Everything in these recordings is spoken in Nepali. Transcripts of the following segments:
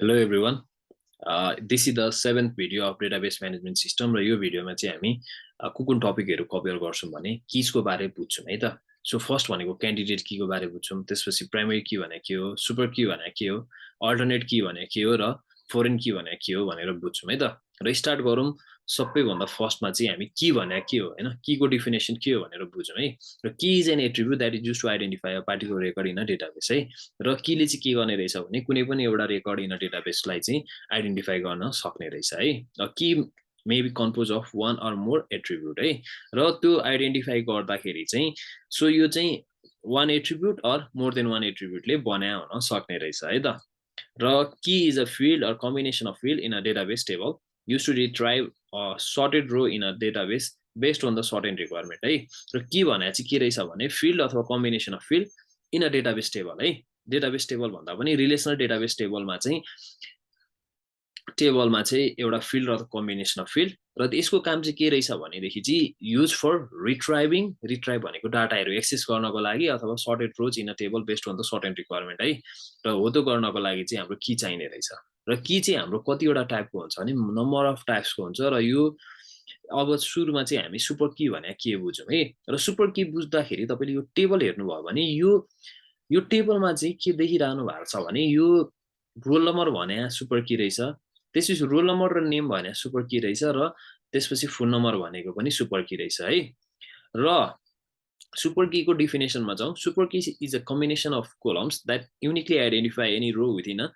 Hello everyone. This is the 7th video of database management system र यो भिडियोमा चाहिँ हामी कुन टपिकहरु कभर गर्छौं भने कीजको बारे बुझ्छौं है त। सो फर्स्ट भनेको क्यान्डिडेट कीको बारे बुझ्छौं, त्यसपछि प्राइमरी की भने के हो, सुपर की भने के हो, अल्टरनेट की भने के हो र फरेन की भने के हो भनेर बुझ्छौं है त। र स्टार्ट गरौं सबैभन्दा फर्स्टमा चाहिँ हामी की भने के हो हैन, कीको डेफिनेसन के हो भनेर बुझौं है। र key is an attribute that is used to identify a particular record in a database है। र कीले चाहिँ के गर्ने रहेछ भने कुनै पनि एउटा रेकर्ड इन अ डेटाबेसलाई चाहिँ आइडेन्टिफाई गर्न सक्ने रहेछ है। Key may be compose of one or more attribute है। र त्यो आइडेन्टिफाई गर्दाखेरि चाहिँ सो यो चाहिँ one attribute or more than one एट्रिब्युटले बनाया हुन सक्ने रहेछ है त। र key is a field or combination of field in a database table used to retrieve a sorted row in a database based on the sorted requirement है। र की भने चाहिँ के रहेछ भने फिल्ड अथवा combination of field in a database table है। डेटाबेस टेबल भन्दा पनि रिलेसनल डेटाबेस टेबलमा चाहिँ एउटा फिल्ड र कम्बिनेसन अफ फिल्ड र यसको काम चाहिँ के रहेछ भनेदेखि चाहिँ युज फर रिट्राइभिङ, रिट्राइभ भनेको डाटाहरू एक्सेस गर्नको लागि अथवा sorted rows in a table based on the certain requirement है। र हो त्यो गर्नको लागि चाहिँ हाम्रो की चाहिने रहेछ। र की चाहिँ हाम्रो कतिवटा टाइपको हुन्छ भने नम्बर अफ टाइप्सको हुन्छ। र यो अब सुरुमा चाहिँ हामी सुपर की भने के बुझौँ है। र सुपर की बुझ्दाखेरि तपाईले यो टेबल हेर्नुभयो भने यो टेबलमा चाहिँ के देखिरहनु भएको छ भने यो रोल नम्बर भने सुपर की रहेछ, त्यसपछि रोल नम्बर र नेम भने सुपर की रहेछ, र त्यसपछि फोन नम्बर भनेको पनि सुपर की रहेछ है। र सुपर की को डेफिनेसनमा जाउँ। Super key is a combination of columns that uniquely identify any row within a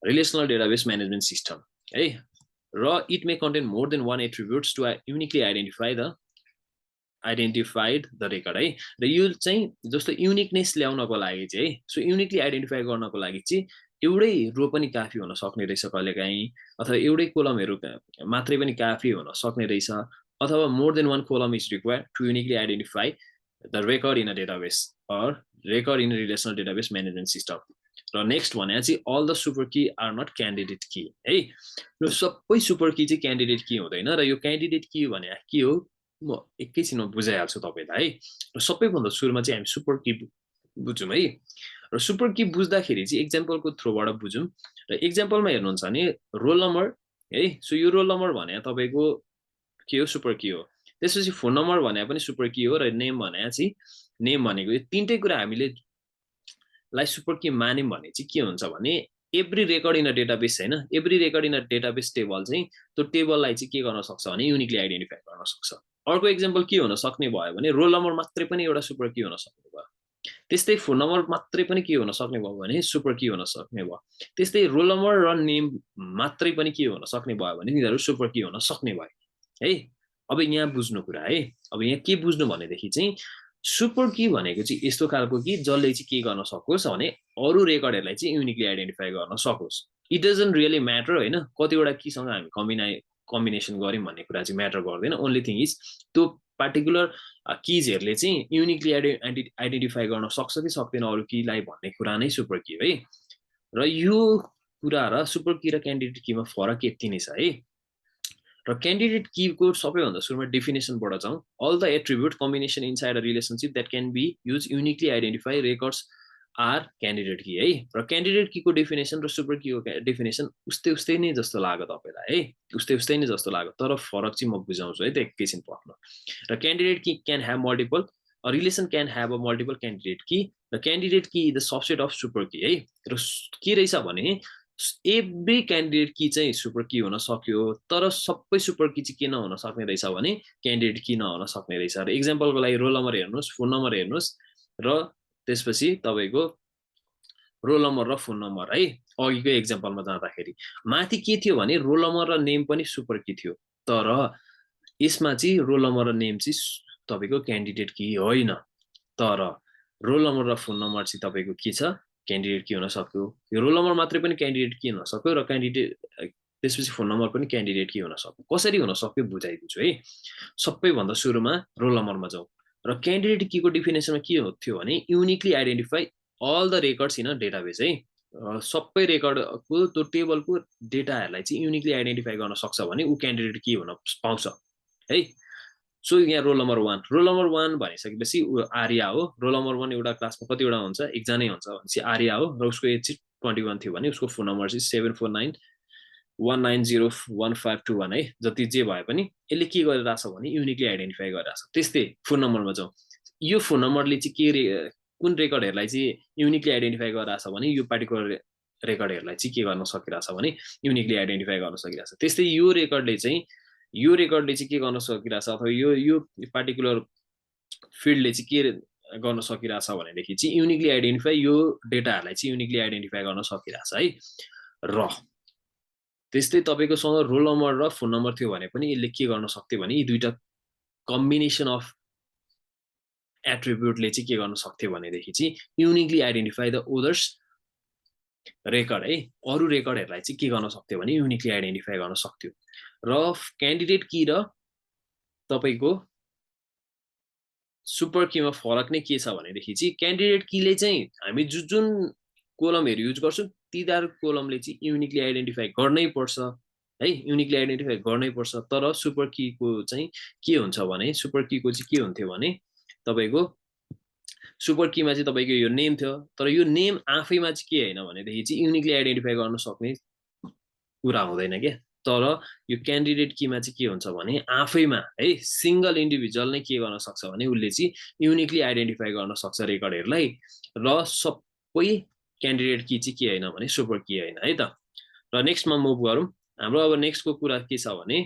relational database management system है। र it may contain more than one attributes to uniquely identified the record है। र यो चाहिँ जस्तो युनिकनेस ल्याउनको लागि चाहिँ है, सो युनिकली आइडेन्टिफाई गर्नको लागि चाहिँ एउटै रो पनि काफी हुन सक्ने रहेछ कहिलेकाहीँ, अथवा एउटै कोलमहरु मात्रै पनि काफी हुन सक्ने रहेछ, अथवा more than one column is required to uniquely identify the record in a database or record in relational database management system. र नेक्स्ट भने चाहिँ all the super key are not candidate key है। र सबै सुपर की चाहिँ क्यान्डिडेट की हुँदैन। र यो क्यान्डिडेट की भने के हो म एकैछिनमा बुझाइहाल्छु तपाईलाई है। र सबैभन्दा सुरुमा चाहिँ हामी सुपर की बुझौँ है। र सुपर की बुझ्दाखेरि चाहिँ एक्जाम्पलको थ्रुबाट बुझौँ। र एक्जाम्पलमा हेर्नुहुन्छ भने रोल नम्बर है, सो यो रोल नम्बर भने तपाईको के हो सुपर की हो। त्यसपछि फोन नम्बर भने पनि सुपर की हो, र नेम भने चाहिँ नेम भनेको यो तीनटै कुरा हामीले लाई सुपर की मान्यौं भने चाहिँ के हुन्छ भने every record in a database हैन, every record in a database table चाहिँ त्यो टेबललाई चाहिँ के गर्न सक्छ भने युनिकली आइडेन्टिफाई गर्न सक्छ। अर्को एक्जाम्पल के हुन सक्ने भयो भने रोल नम्बर मात्रै पनि एउटा सुपर की हुन सक्ने भयो। त्यस्तै फोन नम्बर मात्रै पनि के हुन सक्ने भयो भने सुपर की हुन सक्ने भयो। त्यस्तै रोल नम्बर र नेम मात्रै पनि के हुन सक्ने भयो भने तिनीहरू सुपर की हुन सक्ने भयो है। अब यहाँ बुझ्नु कुरा है। अब यहाँ के बुझ्नु भनेदेखि चाहिँ सुपर की भनेको चाहिँ यस्तो खालको कि जसले चाहिँ के गर्न सकोस् भने अरु रेकर्डहरुलाई चाहिँ युनिकली आइडेन्टिफाई गर्न सकोस्। इट डजन्ट रियली म्याटर हैन, कतिवटा कीसँग हामी कम्बिनेसन गर्यौं भन्ने कुरा चाहिँ म्याटर गर्दैन। ओन्ली थिङ इज त्यो पार्टिकुलर कीजहरुले चाहिँ युनिकली आइडेन्टिफाई गर्न सक्छ कि सक्दैन अरु कीलाई भन्ने कुरा नै सुपर की है। र यो कुरा र सुपर की र क्यान्डिडेट कीमा फरक यति नै छ है। र क्यान्डिडेट कीको सबैभन्दा सुरुमा डेफिनेसनबाट जाउँ। All the attribute combination inside a relationship that can be use uniquely identify records are candidate key है। र क्यान्डिडेट कीको डेफिनेसन र सुपर कीको डेफिनेसन उस्तै नै जस्तो लाग्यो तपाईलाई है, उस्तै नै जस्तो लाग्यो, तर फरक चाहिँ म बुझाउँछु है त एकैछिन पर्न। र candidate key can have multiple, a relation can have a multiple candidate key, र candidate key is the subset of super key है। र के रहेछ भने एभ्री क्यान्डिडेट की चाहिँ सुपर की हुन सक्यो, तर सबै सुपर की चाहिँ के नहुन सक्ने रहेछ भने क्यान्डिडेट की नहुन सक्ने रहेछ। र एक्जाम्पलको लागि रोल नम्बर हेर्नुस्, फोन नम्बर हेर्नुस्, र त्यसपछि तपाईको रोल नम्बर र फोन नम्बर है। अघिको एक्जाम्पलमा जाँदाखेरि माथि के थियो भने रोल नम्बर र नेम पनि सुपर की थियो, तर यसमा चाहिँ रोल नम्बर र नेम चाहिँ तपाईको क्यान्डिडेट की होइन, तर रोल नम्बर र फोन नम्बर चाहिँ तपाईको के छ क्यान्डिडेट की हुन सक्यो। यो रोल नम्बर मात्रै पनि क्यान्डिडेट की हुन सक्यो, र क्यान्डिडेट त्यसपछि फोन नम्बर पनि क्यान्डिडेट की हुन सक्यो। कसरी हुन सक्यो बुझाइदिन्छु है। सबैभन्दा सुरुमा रोल नम्बरमा जाउँ। र क्यान्डिडेट कीको डेफिनेसनमा के थियो भने uniquely identify all the records in a database है। सबै रेकर्डको त्यो टेबलको डेटाहरुलाई चाहिँ युनिकली आइडेन्टिफाई गर्न सक्छ भने उ क्यान्डिडेट की हुन पाउँछ है। सो यहाँ रोल नम्बर वान भनिसकेपछि आर्या हो। रोल नम्बर वान एउटा क्लासमा कतिवटा हुन्छ, एकजनै हुन्छ भनेपछि आर्या हो, र उसको एज चाहिँ 21 थियो भने उसको फोन नम्बर चाहिँ 74919015221 है। जति जे भए पनि यसले के गरिरहेछ भने युनिकली आइडेन्टिफाई गरिरहेछ। त्यस्तै फोन नम्बरमा जाउँ, यो फोन नम्बरले चाहिँ कुन रेकर्डहरूलाई चाहिँ युनिकली आइडेन्टिफाई गरिरहेछ भने यो पार्टिकुलर रेकर्डहरूलाई चाहिँ के गर्न सकिरहेछ भने युनिकली आइडेन्टिफाई गर्न सकिरहेछ। त्यस्तै यो रेकर्डले चाहिँ के गर्न सकिरहेछ अथवा यो पार्टिकुलर फिल्डले चाहिँ के गर्न सकिरहेछ भनेदेखि चाहिँ युनिकली आइडेन्टिफाई यो डेटाहरूलाई चाहिँ युनिकली आइडेन्टिफाई गर्न सकिरहेछ है। र त्यस्तै तपाईकोसँग रोल नम्बर र फोन नम्बर थियो भने पनि यसले के गर्न सक्थ्यो भने यी दुईटा कम्बिनेसन अफ एट्रिब्युटले चाहिँ के गर्न सक्थ्यो भनेदेखि चाहिँ uniquely identify the others record है। अरू रेकर्डहरूलाई चाहिँ के गर्न सक्थ्यो भने युनिकली आइडेन्टिफाई गर्न सक्थ्यो। र क्यान्डिडेट की र तपाईको सुपर कीमा फरक नै के छ भनेदेखि चाहिँ क्यान्डिडेट कीले चाहिँ हामी जुन कोलमहरु युज गर्छौं तीदार कोलमले चाहिँ युनिकली आइडेन्टिफाई गर्नै पर्छ है, युनिकली आइडेन्टिफाई गर्नै पर्छ। तर सुपर कीको चाहिँ के हुन्छ भने सुपर कीको चाहिँ के हुन्थ्यो भने तपाईको सुपर कीमा चाहिँ तपाईको यो नेम थियो, तर यो नेम आफैमा चाहिँ के हैन भनेदेखि चाहिँ युनिकली आइडेन्टिफाई गर्न सक्ने कुरा हुँदैन के। तर यो क्यान्डिडेट कीमा चाहिँ के हुन्छ भने आफैमा है सिंगल इन्डिभिजुअल नै के गर्न सक्छ भने उले चाहिँ युनिकली आइडेन्टिफाई गर्न सक्छ रेकर्डहरुलाई। र सबै क्यान्डिडेट की चाहिँ के हैन भने सुपर की हैन है त। र नेक्स्टमा मुभ गरौँ। हाम्रो अब नेक्स्टको कुरा के छ भने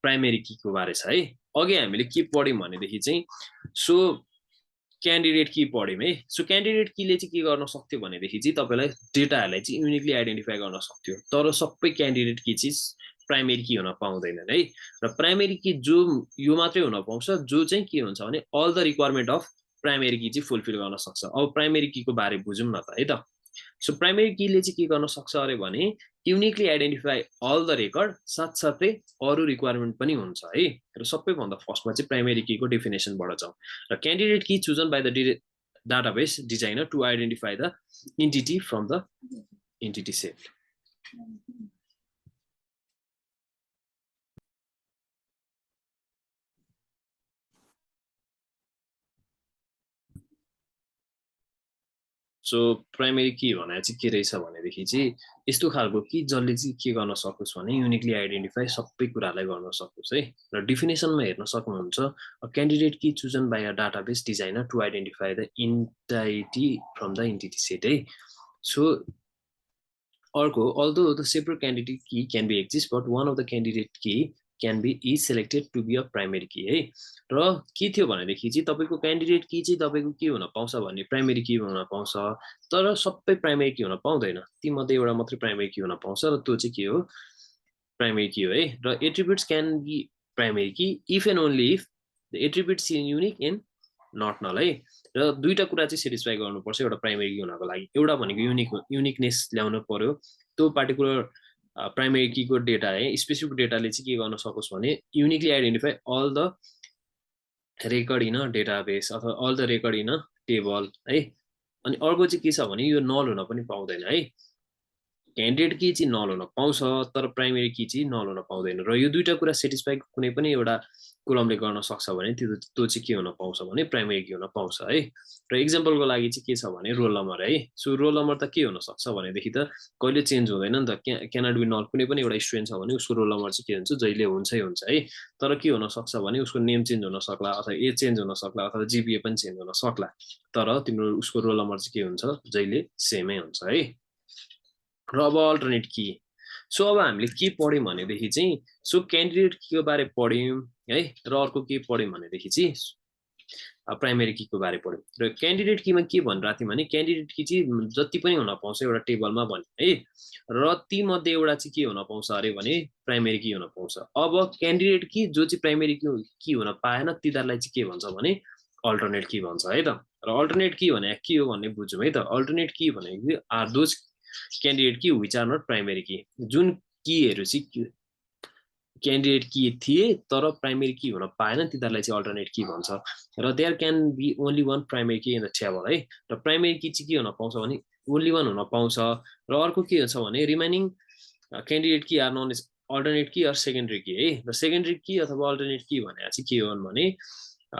प्राइमेरी की को बारे छ है। अघि हामीले के पढ्यौं भनेदेखि चाहिँ सो क्यान्डिडेट की पढ्यौं है। सो क्यान्डिडेट कीले चाहिँ के गर्न सक्थ्यो भनेदेखि चाहिँ तपाईलाई डेटाहरुलाई चाहिँ युनिकली आइडेन्टिफाई गर्न सक्थ्यो। तर सबै क्यान्डिडेट की चाहिँ प्राइमेरी की हुन पाउँदैनन् है। र प्राइमेरी की जो यो मात्रै हुन पाउँछ जो चाहिँ के हुन्छ भने all the requirement of primary key चाहिँ फुलफिल गर्न सक्छ। अब प्राइमेरी की को बारे बुझौं न त है त। सो प्राइमेरी कीले चाहिँ के गर्न सक्छ अरे भने uniquely identify all the record साथसाथै अरु रिक्वायरमेन्ट पनि हुन्छ है। र सबैभन्दा फर्स्टमा चाहिँ प्राइमेरी की को डेफिनेसनबाट जाउँ। र candidate key chosen by the database designer to identify the entity from the entity set. So primary key भने चाहिँ के रहेछ भनेदेखि चाहिँ यस्तो खालको कि जसले चाहिँ के गर्न सकोस् भने युनिकली आइडेन्टिफाई सबै कुरालाई गर्न सकोस् है। र डेफिनेसनमा हेर्न सक्नुहुन्छ a candidate key chosen by a database designer to identify the entity from the entity set है। सो अर्को although the separate candidate key can be exist but one of the candidate key can be is selected to be a primary key है। र के थियो भनेदेखि चाहिँ तपाईको क्यान्डिडेट की चाहिँ तपाईको के हुन पाउँछ भने प्राइमेरी की हुन पाउँछ। तर सबै प्राइमेरी की हुन पाउँदैन, ती मध्ये एउटा मात्रै प्राइमेरी की हुन पाउँछ र त्यो चाहिँ के हो प्राइमेरी की हो है। र attributes can be primary key if and only if the attributes is unique and not null है। र दुईटा कुरा चाहिँ सेटिस्फाई गर्नुपर्छ एउटा प्राइमेरी की हुनको लागि। एउटा भनेको युनिकनेस ल्याउनु पर्यो। त्यो पार्टिकुलर प्राइमेरी की को डेटा है स्पेसिफिक डेटाले चाहिँ के गर्न सकोस् भने uniquely identify all the record in a database अथवा all the record in a table है। अनि अर्को चाहिँ के छ भने यो नल हुन पनि पाउँदैन है। क्यान्डिडेट की चाहिँ नल हुन पाउँछ तर प्राइमेरी की चाहिँ नल हुन पाउँदैन। र यो दुईटा कुरा सेटिस्फाई कुनै पनि एउटा कोलमले गर्न सक्छ भने त्यो चाहिँ के हुन पाउँछ भने प्राइमेरी की हुन पाउँछ है। र एक्जाम्पलको लागि चाहिँ के छ भने रोल नम्बर है। सो रोल नम्बर त के हुन सक्छ भनेदेखि त कहिले चेन्ज हुँदैन नि त। क्यानट बी नल कुनै पनि एउटा स्टुडेन्ट छ भने उसको रोल नम्बर चाहिँ के हुन्छ जहिले हुन्छै हुन्छ है। तर के हुन सक्छ भने उसको नेम चेन्ज हुन सक्ला अथवा एज चेन्ज हुन सक्ला अथवा जीपीए पनि चेन्ज हुन सक्ला। तर तिम्रो उसको रोल नम्बर चाहिँ के हुन्छ जहिले सेमै हुन्छ है। र अब अल्टरनेट की। सो अब हामीले के पढ्यौं भनेदेखि चाहिँ सो क्यान्डिडेट की को बारे पढ्यौं है। र अर्को के पढ्यौं भनेदेखि चाहिँ प्राइमेरी की को बारे पढ्यौं। र क्यान्डिडेट कीमा के भनिरहेको थिएँ भने क्यान्डिडेट की चाहिँ जति पनि हुन पाउँछ एउटा टेबलमा भन्ने है। र ती मध्ये एउटा चाहिँ के हुन पाउँछ अरे भने प्राइमेरी की हुन पाउँछ। अब क्यान्डिडेट की जो चाहिँ प्राइमेरी की हुन पाएन तिनीहरूलाई चाहिँ के भन्छ भने अल्टरनेट की भन्छ है त। र अल्टरनेट की भने के हो भन्ने बुझौँ है त। अल्टरनेट की भनेको are those candidate key which are not primary key. जुन कीहरु चाहिँ क्यान्डिडेट की थिए तर प्राइमेरी की हुन पाएन तिनीहरूलाई चाहिँ अल्टरनेट की भन्छ। र there can be only one primary key in the table है। र प्राइमेरी की चाहिँ के हुन पाउँछ भने ओन्ली वान हुन पाउँछ। र अर्को के हुन्छ भने remaining candidate key are known as alternate key or secondary key है। र सेकेन्डरी की अथवा अल्टरनेट की भनेको चाहिँ के हो भने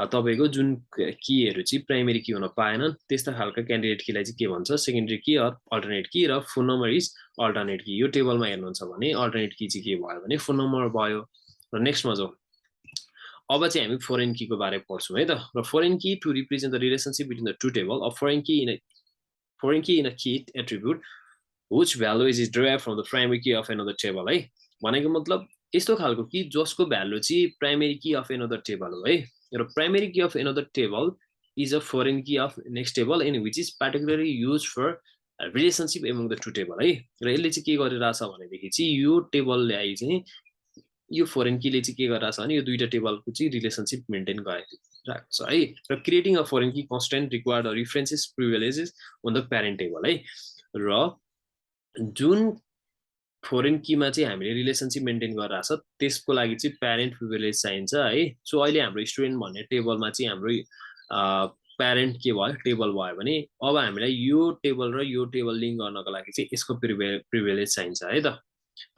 तपाईको जुन कीहरु चाहिँ प्राइमरी की हुन पाएनन् त्यस्ता खालका क्यान्डिडेट कीलाई चाहिँ के भन्छ सेकेन्डरी की अर अल्टरनेट की र फोन नम्बर इज अल्टरनेट की यो टेबलमा हेर्नुहुन्छ भने अल्टरनेट की चाहिँ के भयो भने फोन नम्बर भयो र नेक्स्टमा जाउँ अब चाहिँ हामी फोरेन की को बारेमा पढ्छौं है त र foreign key to represent the relationship between the two table of foreign key in a key attribute which value is derived from the primary key of another table है भनेको मतलब यस्तो खालको कि जसको भ्यालु चाहिँ primary key of another table हो है र primary key of another table is a foreign key of next table and which is particularly use for relationship among the two table है र यसले चाहिँ के गरिरहेछ भनेदेखि चाहिँ यो टेबल ल्याइ चाहिँ यो फोरेन कीले चाहिँ के गरिरहेछ भने यो दुईटा टेबलको चाहिँ रिलेसनशिप मेन्टेन गरिरहेको छ है र creating a foreign key constant required references privileges on the parent table है र जुन फोरेन कीमा चाहिँ हामीले रिलेसनशिप मेन्टेन गरिरहेछ त्यसको लागि चाहिँ प्यारेन्ट प्रिभिलेज चाहिन्छ है सो अहिले हाम्रो स्टुडेन्ट भन्ने टेबलमा चाहिँ हाम्रो प्यारेन्ट के भयो टेबल भयो भने अब हामीलाई यो टेबल र यो टेबल लिङ्क गर्नको लागि चाहिँ यसको प्रिभिलेज चाहिन्छ है त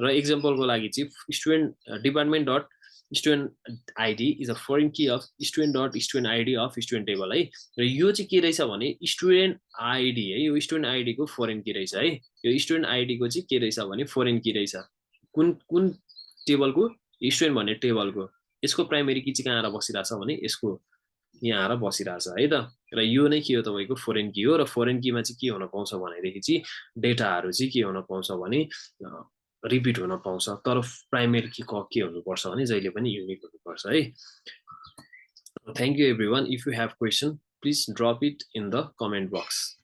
र एक्जाम्पलको लागि चाहिँ student department dot student ID is a foreign key of student dot student ID of student table है र यो चाहिँ के रहेछ भने स्टुडेन्ट आइडी है यो स्टुडेन्ट आइडीको फोरेन की रहेछ है यो स्टुडेन्ट आइडीको चाहिँ के रहेछ भने फोरेन की रहेछ कुन टेबलको स्टुडेन्ट भन्ने टेबलको यसको प्राइमरी की चाहिँ कहाँ आएर बसिरहेछ भने यसको यहाँ आएर बसिरहेछ है त र यो नै के हो तपाईँको फोरेन की हो र फोरेन कीमा चाहिँ के हुन पाउँछ भनेदेखि चाहिँ डेटाहरू चाहिँ के हुन पाउँछ भने रिपिट हुन पाउँछ तर प्राइमरी की के हुनुपर्छ भने जहिले पनि युनिक हुनुपर्छ है thank you everyone if you have question please drop it in the comment box